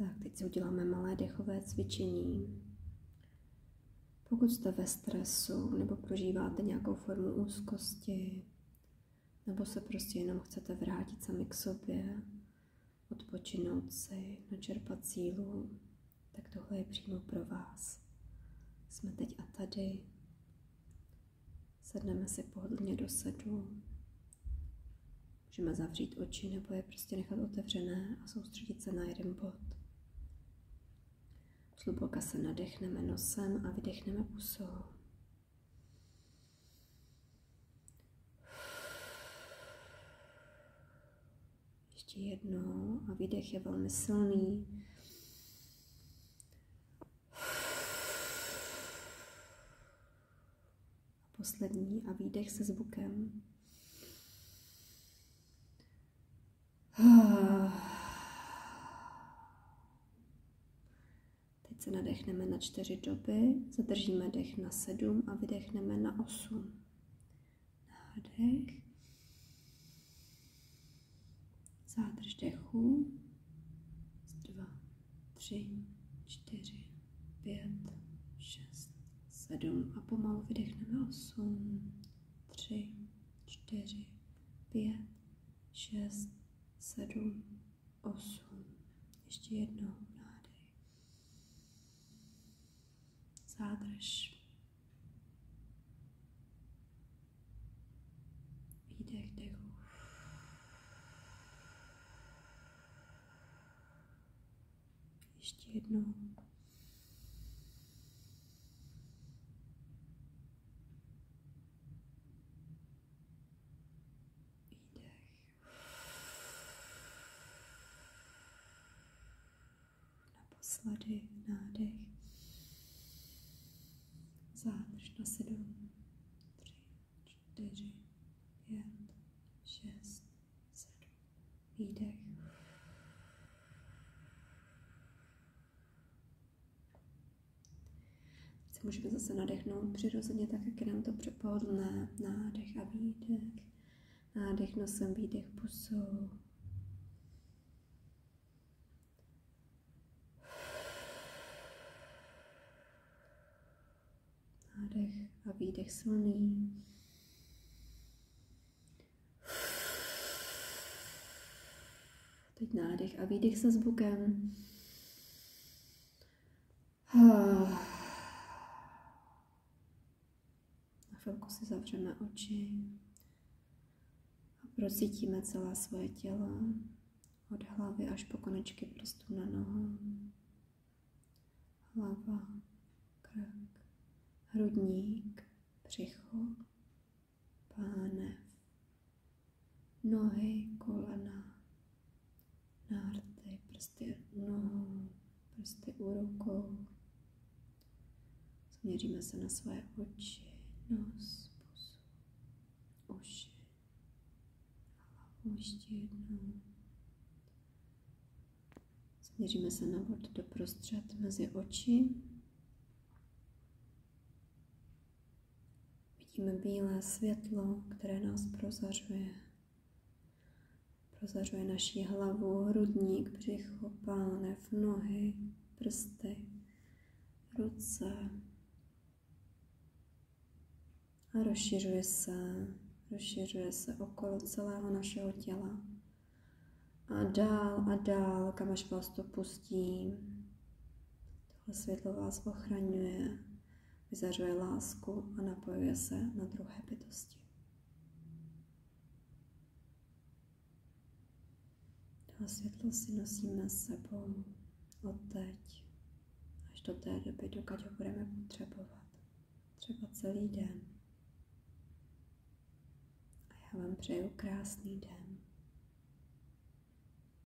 Tak, teď si uděláme malé dechové cvičení. Pokud jste ve stresu nebo prožíváte nějakou formu úzkosti, nebo se prostě jenom chcete vrátit sami k sobě, odpočinout si, načerpat sílu, tak tohle je přímo pro vás. Jsme teď a tady. Sedneme si pohodlně do sedu. Můžeme zavřít oči nebo je prostě nechat otevřené a soustředit se na jeden bod. Zhluboka se nadechneme nosem a vydechneme pusou. Ještě jednou a výdech je velmi silný. A poslední a výdech se zvukem. Teď se nadechneme na 4 doby, zadržíme dech na 7 a vydechneme na 8. Nádech. Zádrž dechu. 2, 3, 4, 5, 6, 7 a pomalu vydechneme 8, 3, 4, 5, 6, 7, 8. Ještě jednou nádech. Zádrž. Výdech dechu. Ještě jednou. Naposledy nádech. Zádrž na 7, 3, 4, 5, 6, 7. Výdech. Teď se můžeme zase nadechnout přirozeně tak, jak je nám to pohodlné. Nádech a výdech. Nádech nosem, výdech pusou. Nádech a výdech silný. Teď nádech a výdech se zvukem. Na chvilku si zavřeme oči a procítíme celé svoje tělo od hlavy až po konečky prstů na nohou. Hlava, krk, hrudník, břicho, pánev, nohy, kolena, nárty, prsty u nohou, prsty u rukou. Změříme se na své oči, nos, pusu, uši, hlavu ještě jednou. Změříme se na bod doprostřed mezi oči. Vidíme bílé světlo, které nás prozařuje. Prozařuje naši hlavu, hrudník, břicho, pánev, nohy, prsty, ruce. A rozšiřuje se okolo celého našeho těla. A dál, kam až vás to pustí. Tohle světlo vás ochraňuje, vyzařuje lásku a napojuje se na druhé bytosti. Tohle světlo si nosíme s sebou od teď až do té doby, dokud ho budeme potřebovat. Třeba celý den. A já vám přeju krásný den.